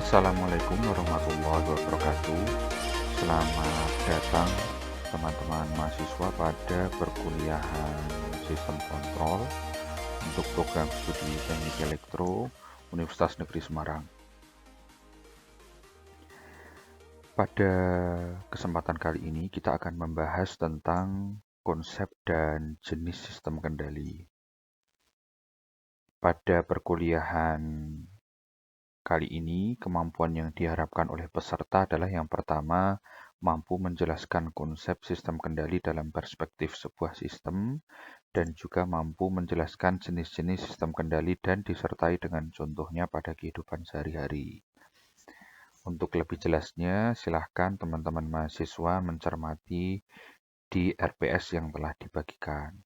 Assalamualaikum warahmatullahi wabarakatuh. Selamat datang teman-teman mahasiswa pada perkuliahan Sistem Kontrol untuk program studi Teknik Elektro Universitas Negeri Semarang. Pada kesempatan kali ini kita akan membahas tentang konsep dan jenis sistem kendali. Pada perkuliahan kali ini, kemampuan yang diharapkan oleh peserta adalah yang pertama, mampu menjelaskan konsep sistem kendali dalam perspektif sebuah sistem, dan juga mampu menjelaskan jenis-jenis sistem kendali dan disertai dengan contohnya pada kehidupan sehari-hari. Untuk lebih jelasnya, silahkan teman-teman mahasiswa mencermati di RPS yang telah dibagikan.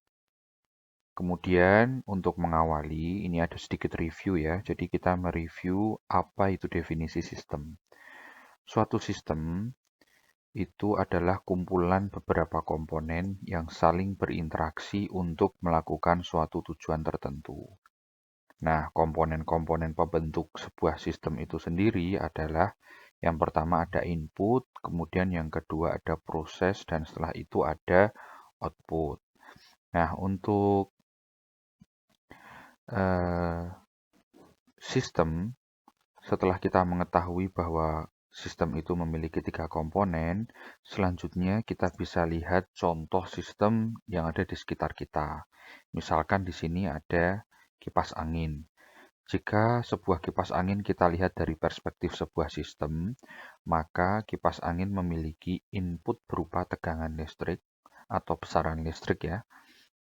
Kemudian untuk mengawali, ini ada sedikit review ya. Jadi kita mereview apa itu definisi sistem. Suatu sistem itu adalah kumpulan beberapa komponen yang saling berinteraksi untuk melakukan suatu tujuan tertentu. Nah, komponen-komponen pembentuk sebuah sistem itu sendiri adalah yang pertama ada input, kemudian yang kedua ada proses, dan setelah itu ada output. Nah, untuk sistem, setelah kita mengetahui bahwa sistem itu memiliki 3 komponen, selanjutnya kita bisa lihat contoh sistem yang ada di sekitar kita. Misalkan di sini ada kipas angin. Jika sebuah kipas angin kita lihat dari perspektif sebuah sistem, maka kipas angin memiliki input berupa tegangan listrik atau besaran listrik ya.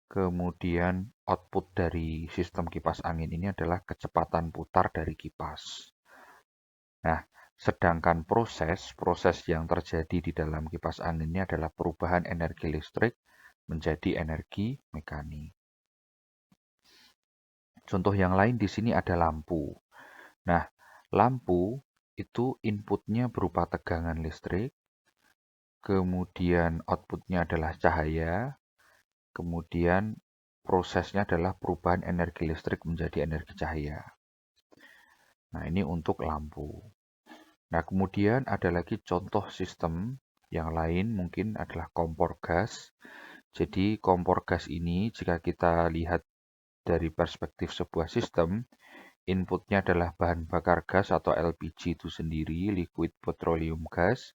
Kemudian output dari sistem kipas angin ini adalah kecepatan putar dari kipas. Nah, sedangkan proses yang terjadi di dalam kipas angin ini adalah perubahan energi listrik menjadi energi mekanik. Contoh yang lain di sini ada lampu. Nah, lampu itu inputnya berupa tegangan listrik, kemudian outputnya adalah cahaya, kemudian prosesnya adalah perubahan energi listrik menjadi energi cahaya. Nah, ini untuk lampu. Nah, kemudian ada lagi contoh sistem yang lain mungkin adalah kompor gas. Jadi, kompor gas ini jika kita lihat dari perspektif sebuah sistem, inputnya adalah bahan bakar gas atau LPG itu sendiri, liquid petroleum gas.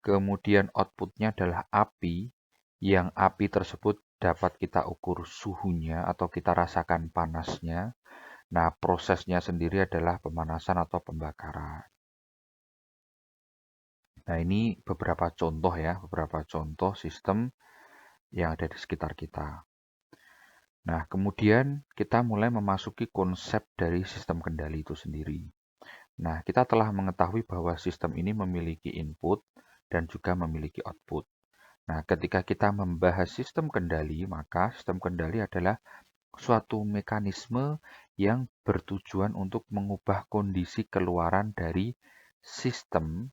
Kemudian outputnya adalah api, yang api tersebut dapat kita ukur suhunya atau kita rasakan panasnya. Nah, prosesnya sendiri adalah pemanasan atau pembakaran. Nah, ini beberapa contoh ya, beberapa contoh sistem yang ada di sekitar kita. Nah, kemudian kita mulai memasuki konsep dari sistem kendali itu sendiri. Nah, kita telah mengetahui bahwa sistem ini memiliki input dan juga memiliki output. Nah, ketika kita membahas sistem kendali, maka sistem kendali adalah suatu mekanisme yang bertujuan untuk mengubah kondisi keluaran dari sistem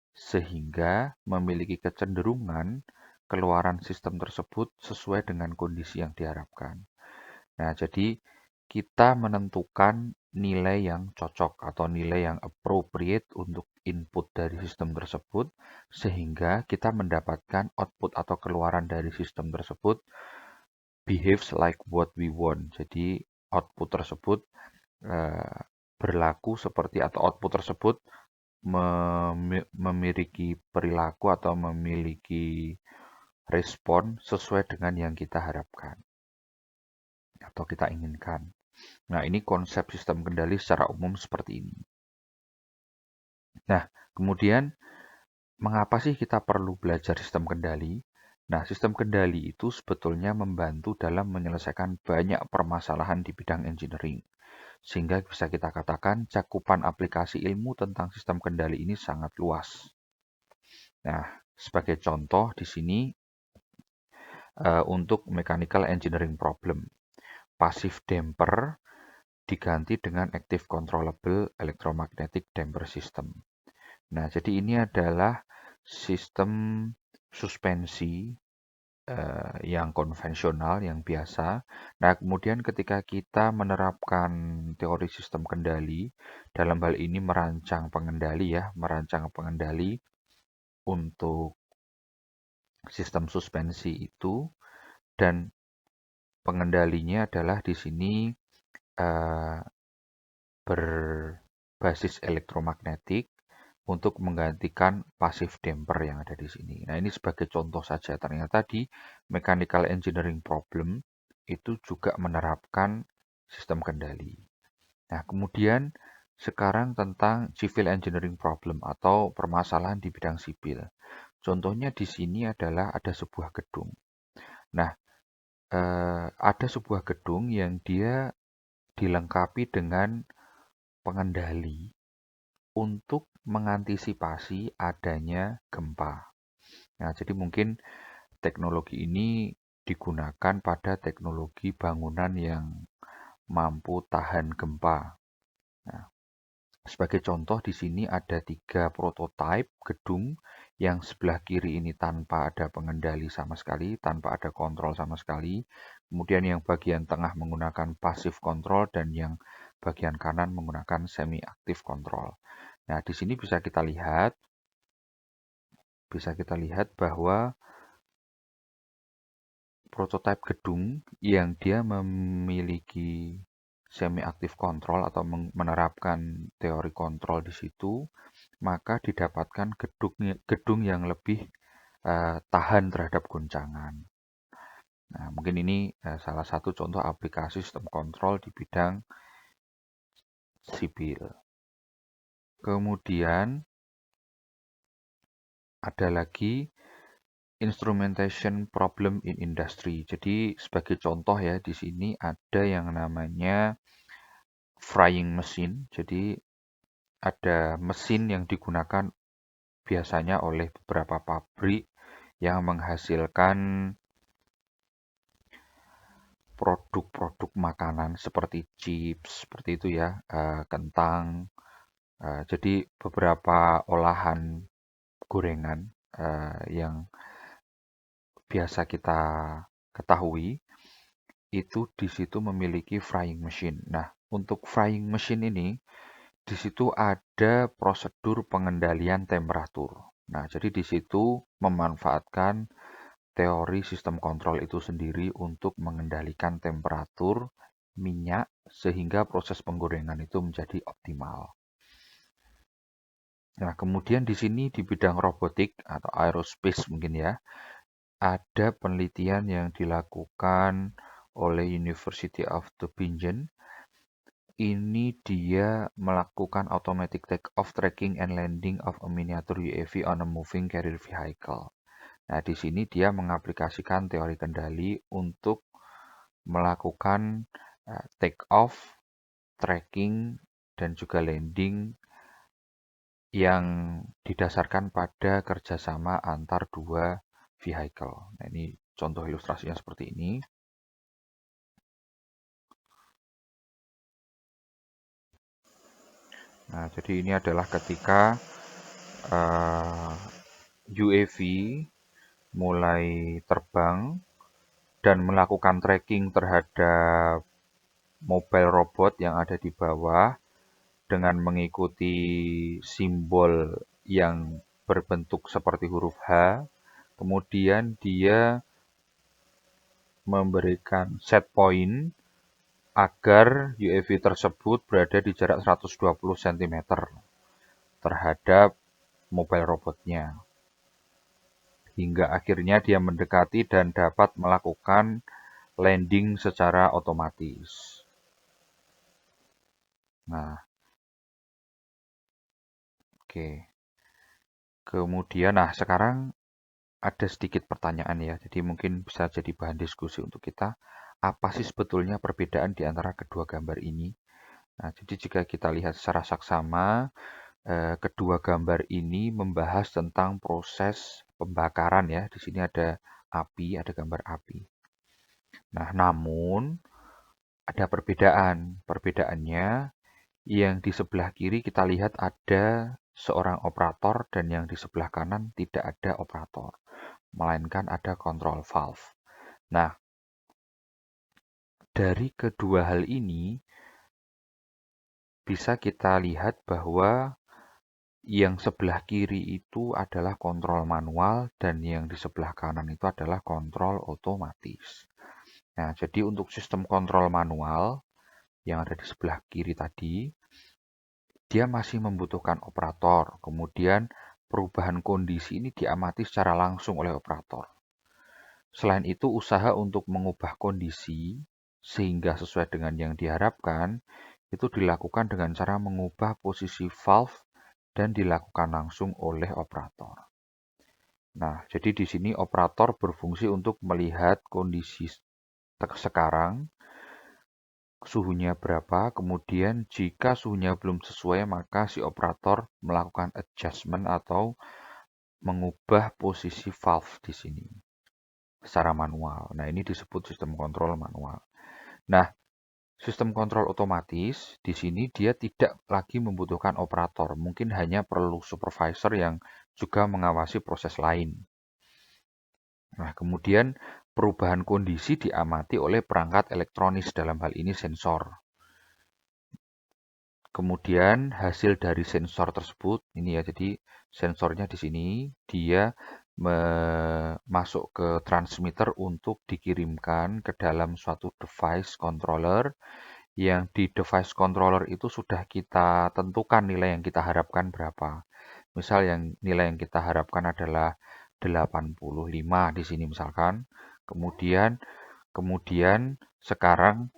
sehingga memiliki kecenderungan keluaran sistem tersebut sesuai dengan kondisi yang diharapkan. Nah, jadi kita menentukan nilai yang cocok atau nilai yang appropriate untuk input dari sistem tersebut, sehingga kita mendapatkan output atau keluaran dari sistem tersebut behaves like what we want. Jadi output tersebut berlaku seperti atau output tersebut memiliki perilaku atau memiliki respon sesuai dengan yang kita harapkan atau kita inginkan. Nah, ini konsep sistem kendali secara umum seperti ini. Nah, kemudian mengapa sih kita perlu belajar sistem kendali? Nah, sistem kendali itu sebetulnya membantu dalam menyelesaikan banyak permasalahan di bidang engineering. Sehingga bisa kita katakan cakupan aplikasi ilmu tentang sistem kendali ini sangat luas. Nah, sebagai contoh di sini untuk mechanical engineering problem, passive damper diganti dengan active controllable electromagnetic damper system. Nah, jadi ini adalah sistem suspensi yang konvensional, yang biasa. Nah, kemudian ketika kita menerapkan teori sistem kendali, dalam hal ini merancang pengendali ya, merancang pengendali untuk sistem suspensi itu, dan pengendalinya adalah di sini berbasis elektromagnetik untuk menggantikan passive damper yang ada di sini. Nah, ini sebagai contoh saja. Ternyata di mechanical engineering problem itu juga menerapkan sistem kendali. Nah, kemudian sekarang tentang civil engineering problem atau permasalahan di bidang sipil. Contohnya di sini adalah ada sebuah gedung. Nah, ada sebuah gedung yang dia dilengkapi dengan pengendali untuk mengantisipasi adanya gempa. Nah, jadi mungkin teknologi ini digunakan pada teknologi bangunan yang mampu tahan gempa. Nah, sebagai contoh di sini ada 3 prototipe gedung yang sebelah kiri ini tanpa ada pengendali sama sekali, tanpa ada kontrol sama sekali. Kemudian yang bagian tengah menggunakan passive control dan yang bagian kanan menggunakan semi-active control. Nah, di sini bisa kita lihat bahwa prototipe gedung yang dia memiliki semi-active control atau menerapkan teori kontrol di situ, maka didapatkan gedung yang lebih tahan terhadap goncangan. Nah, mungkin ini salah satu contoh aplikasi sistem kontrol di bidang sipil. Kemudian ada lagi instrumentation problem in industry. Jadi sebagai contoh ya di sini ada yang namanya frying machine. Jadi ada mesin yang digunakan biasanya oleh beberapa pabrik yang menghasilkan produk-produk makanan seperti chips, seperti itu ya, kentang. Jadi beberapa olahan gorengan yang biasa kita ketahui itu di situ memiliki frying machine. Nah, untuk frying machine ini di situ ada prosedur pengendalian temperatur. Nah, jadi di situ memanfaatkan teori sistem kontrol itu sendiri untuk mengendalikan temperatur minyak sehingga proses penggorengan itu menjadi optimal. Nah, kemudian di sini di bidang robotik atau aerospace mungkin ya, ada penelitian yang dilakukan oleh University of Tübingen. Ini dia melakukan automatic take-off, tracking, and landing of a miniature UAV on a moving carrier vehicle. Nah, di sini dia mengaplikasikan teori kendali untuk melakukan take-off, tracking, dan juga landing yang didasarkan pada kerjasama antar dua vehicle. Nah, ini contoh ilustrasinya seperti ini. Nah, jadi ini adalah ketika UAV mulai terbang dan melakukan tracking terhadap mobile robot yang ada di bawah dengan mengikuti simbol yang berbentuk seperti huruf H. Kemudian dia memberikan set point agar UAV tersebut berada di jarak 120 cm terhadap mobile robotnya. Hingga akhirnya dia mendekati dan dapat melakukan landing secara otomatis. Nah, oke. Kemudian, sekarang ada sedikit pertanyaan ya, jadi mungkin bisa jadi bahan diskusi untuk kita. Apa sih sebetulnya perbedaan di antara kedua gambar ini? Nah, jadi jika kita lihat secara saksama, kedua gambar ini membahas tentang proses pembakaran ya. Di sini ada api, ada gambar api. Nah, namun ada perbedaan. Perbedaannya yang di sebelah kiri kita lihat ada seorang operator dan yang di sebelah kanan tidak ada operator, melainkan ada control valve. Nah, dari kedua hal ini bisa kita lihat bahwa yang sebelah kiri itu adalah kontrol manual dan yang di sebelah kanan itu adalah kontrol otomatis. Nah, jadi untuk sistem kontrol manual yang ada di sebelah kiri tadi, dia masih membutuhkan operator. Kemudian perubahan kondisi ini diamati secara langsung oleh operator. Selain itu, usaha untuk mengubah kondisi sehingga sesuai dengan yang diharapkan itu dilakukan dengan cara mengubah posisi valve dan dilakukan langsung oleh operator. Nah, jadi di sini operator berfungsi untuk melihat kondisi sekarang, suhunya berapa, kemudian jika suhunya belum sesuai, maka si operator melakukan adjustment atau mengubah posisi valve di sini secara manual. Nah, ini disebut sistem kontrol manual. Nah, sistem kontrol otomatis di sini dia tidak lagi membutuhkan operator, mungkin hanya perlu supervisor yang juga mengawasi proses lain. Nah, kemudian perubahan kondisi diamati oleh perangkat elektronis, dalam hal ini sensor. Kemudian hasil dari sensor tersebut, ini ya, jadi sensornya di sini, dia masuk ke transmitter untuk dikirimkan ke dalam suatu device controller, yang di device controller itu sudah kita tentukan nilai yang kita harapkan berapa. Misal yang nilai yang kita harapkan adalah 85 di sini misalkan. Kemudian sekarang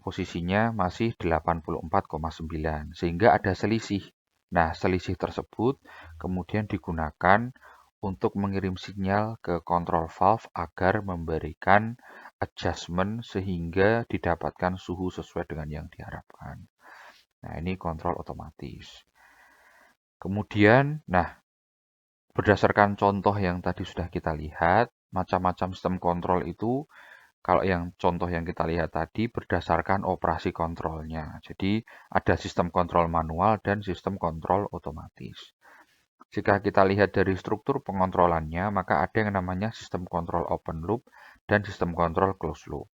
posisinya masih 84,9 sehingga ada selisih. Nah, selisih tersebut kemudian digunakan untuk mengirim sinyal ke kontrol valve agar memberikan adjustment sehingga didapatkan suhu sesuai dengan yang diharapkan. Nah, ini kontrol otomatis. Kemudian, nah, berdasarkan contoh yang tadi sudah kita lihat, macam-macam sistem kontrol itu, kalau yang contoh yang kita lihat tadi berdasarkan operasi kontrolnya. Jadi ada sistem kontrol manual dan sistem kontrol otomatis. Jika kita lihat dari struktur pengontrolannya, maka ada yang namanya sistem kontrol open loop dan sistem kontrol closed loop.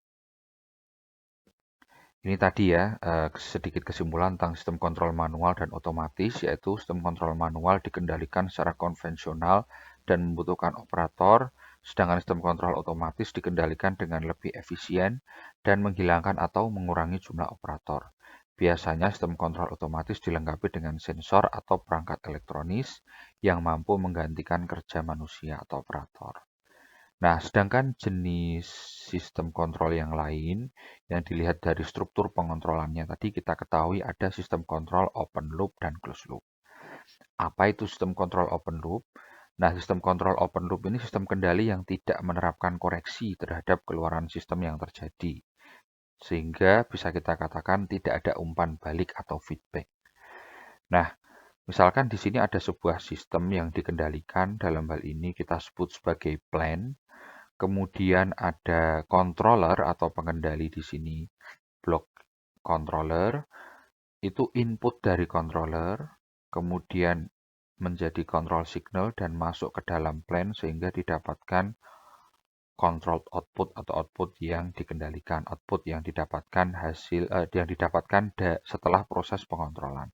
Ini tadi ya, sedikit kesimpulan tentang sistem kontrol manual dan otomatis, yaitu sistem kontrol manual dikendalikan secara konvensional dan membutuhkan operator, sedangkan sistem kontrol otomatis dikendalikan dengan lebih efisien dan menghilangkan atau mengurangi jumlah operator. Biasanya sistem kontrol otomatis dilengkapi dengan sensor atau perangkat elektronis yang mampu menggantikan kerja manusia atau operator. Nah, sedangkan jenis sistem kontrol yang lain yang dilihat dari struktur pengontrolannya tadi kita ketahui ada sistem kontrol open loop dan closed loop. Apa itu sistem kontrol open loop? Nah, sistem kontrol open loop ini sistem kendali yang tidak menerapkan koreksi terhadap keluaran sistem yang terjadi. Sehingga bisa kita katakan tidak ada umpan balik atau feedback. Nah, misalkan di sini ada sebuah sistem yang dikendalikan, dalam hal ini kita sebut sebagai plant. Kemudian ada controller atau pengendali di sini, block controller, itu input dari controller, kemudian menjadi control signal dan masuk ke dalam plant sehingga didapatkan controlled output atau output yang dikendalikan, output yang didapatkan setelah proses pengontrolan.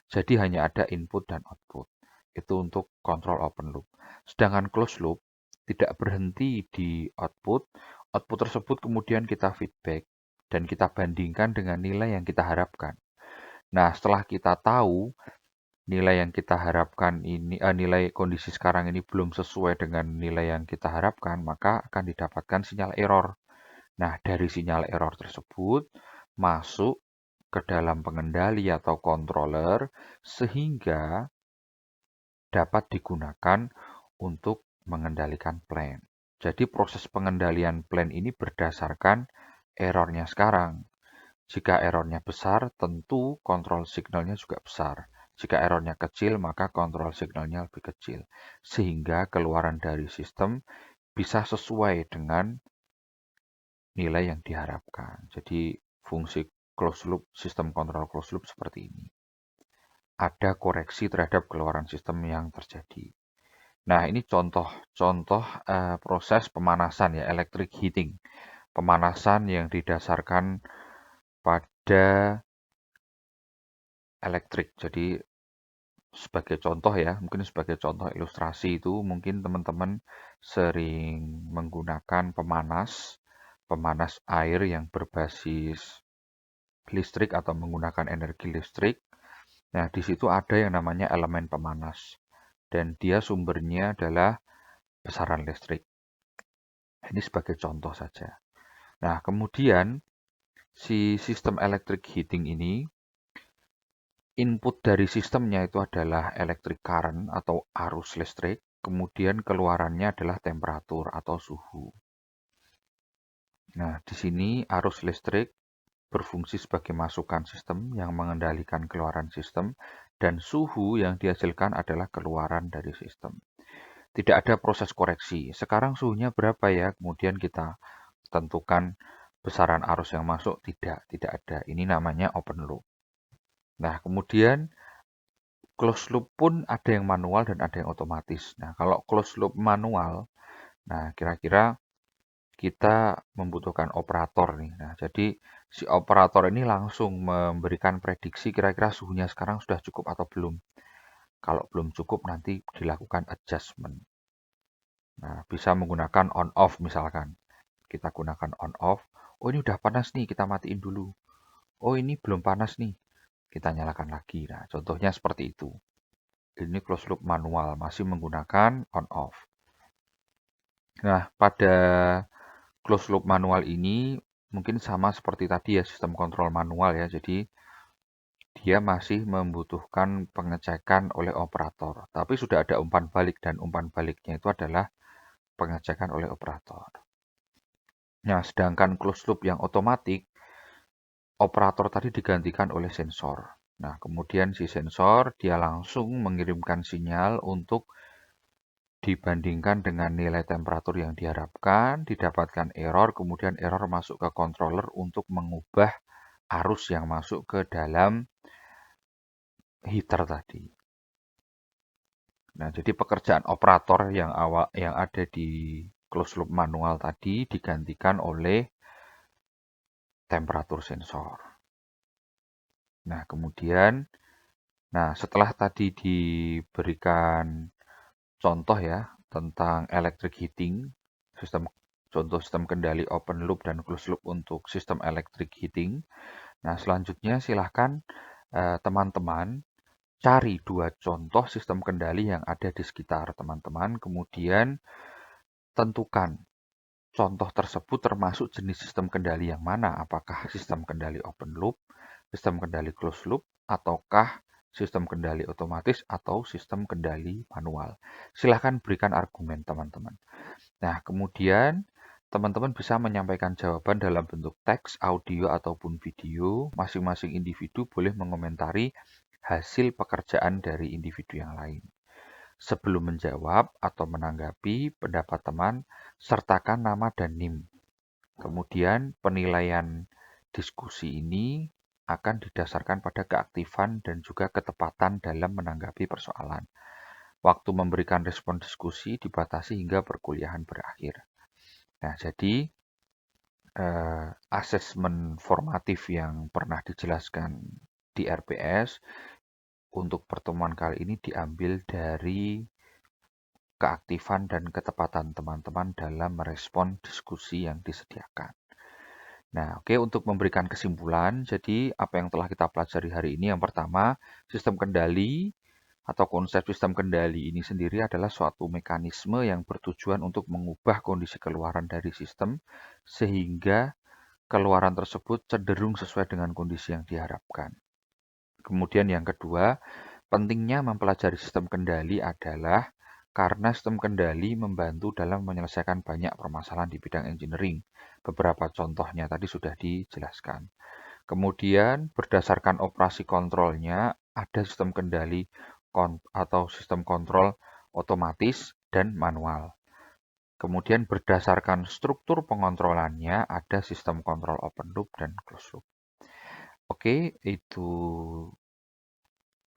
Jadi hanya ada input dan output. Itu untuk control open loop. Sedangkan closed loop tidak berhenti di output. Output tersebut kemudian kita feedback dan kita bandingkan dengan nilai yang kita harapkan. Nah, setelah kita tahu nilai yang kita harapkan ini, nilai kondisi sekarang ini belum sesuai dengan nilai yang kita harapkan, maka akan didapatkan sinyal error. Nah, dari sinyal error tersebut masuk ke dalam pengendali atau controller sehingga dapat digunakan untuk mengendalikan plan. Jadi proses pengendalian plan ini berdasarkan errornya sekarang. Jika errornya besar, tentu kontrol signalnya juga besar. Jika errornya kecil, maka kontrol signalnya lebih kecil. Sehingga keluaran dari sistem bisa sesuai dengan nilai yang diharapkan. Jadi fungsi closed loop, sistem kontrol closed loop seperti ini. Ada koreksi terhadap keluaran sistem yang terjadi. Nah, ini contoh proses pemanasan ya, electric heating. Pemanasan yang didasarkan pada elektrik. Jadi sebagai contoh ya, mungkin sebagai contoh ilustrasi itu mungkin teman-teman sering menggunakan pemanas air yang berbasis listrik atau menggunakan energi listrik. Nah, di situ ada yang namanya elemen pemanas dan dia sumbernya adalah besaran listrik. Ini sebagai contoh saja. Nah, kemudian si sistem electric heating ini input dari sistemnya itu adalah electric current atau arus listrik, kemudian keluarannya adalah temperatur atau suhu. Nah, di sini arus listrik berfungsi sebagai masukan sistem yang mengendalikan keluaran sistem, dan suhu yang dihasilkan adalah keluaran dari sistem. Tidak ada proses koreksi. Sekarang suhunya berapa ya? Kemudian kita tentukan besaran arus yang masuk. Tidak ada. Ini namanya open loop. Nah, kemudian closed loop pun ada yang manual dan ada yang otomatis. Nah, kalau closed loop manual, nah kira-kira kita membutuhkan operator nih. Nah, jadi si operator ini langsung memberikan prediksi kira-kira suhunya sekarang sudah cukup atau belum. Kalau belum cukup nanti dilakukan adjustment. Nah, bisa menggunakan on off misalkan. Kita gunakan on off. Oh, ini udah panas nih, kita matiin dulu. Oh, ini belum panas nih, kita nyalakan lagi. Nah, contohnya seperti itu. Ini closed loop manual, masih menggunakan on off. Nah, pada closed loop manual ini mungkin sama seperti tadi ya, sistem kontrol manual ya. Jadi dia masih membutuhkan pengecekan oleh operator. Tapi sudah ada umpan balik dan umpan baliknya itu adalah pengecekan oleh operator. Nah, sedangkan closed loop yang otomatis, operator tadi digantikan oleh sensor. Nah, kemudian si sensor dia langsung mengirimkan sinyal untuk dibandingkan dengan nilai temperatur yang diharapkan, didapatkan error, kemudian error masuk ke controller untuk mengubah arus yang masuk ke dalam heater tadi. Nah, jadi pekerjaan operator yang ada di closed loop manual tadi digantikan oleh temperatur sensor. Nah, kemudian setelah tadi diberikan contoh ya tentang electric heating, contoh sistem kendali open loop dan closed loop untuk sistem electric heating. Nah, selanjutnya silahkan teman-teman cari 2 contoh sistem kendali yang ada di sekitar teman-teman, kemudian tentukan contoh tersebut termasuk jenis sistem kendali yang mana, apakah sistem kendali open loop, sistem kendali closed loop, ataukah sistem kendali otomatis atau sistem kendali manual. Silahkan berikan argumen teman-teman. Nah, kemudian teman-teman bisa menyampaikan jawaban dalam bentuk teks, audio, ataupun video. Masing-masing individu boleh mengomentari hasil pekerjaan dari individu yang lain. Sebelum menjawab atau menanggapi pendapat teman, sertakan nama dan NIM. Kemudian penilaian diskusi ini akan didasarkan pada keaktifan dan juga ketepatan dalam menanggapi persoalan. Waktu memberikan respon diskusi dibatasi hingga perkuliahan berakhir. Nah, jadi asesmen formatif yang pernah dijelaskan di RPS untuk pertemuan kali ini diambil dari keaktifan dan ketepatan teman-teman dalam merespon diskusi yang disediakan. Nah, oke, untuk memberikan kesimpulan, jadi apa yang telah kita pelajari hari ini, yang pertama, sistem kendali atau konsep sistem kendali ini sendiri adalah suatu mekanisme yang bertujuan untuk mengubah kondisi keluaran dari sistem sehingga keluaran tersebut cenderung sesuai dengan kondisi yang diharapkan. Kemudian yang kedua, pentingnya mempelajari sistem kendali adalah karena sistem kendali membantu dalam menyelesaikan banyak permasalahan di bidang engineering. Beberapa contohnya tadi sudah dijelaskan. Kemudian berdasarkan operasi kontrolnya ada sistem kendali atau sistem kontrol otomatis dan manual. Kemudian berdasarkan struktur pengontrolannya ada sistem kontrol open loop dan closed loop. Oke, itu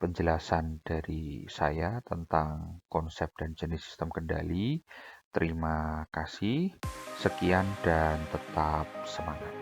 penjelasan dari saya tentang konsep dan jenis sistem kendali. Terima kasih, sekian dan tetap semangat.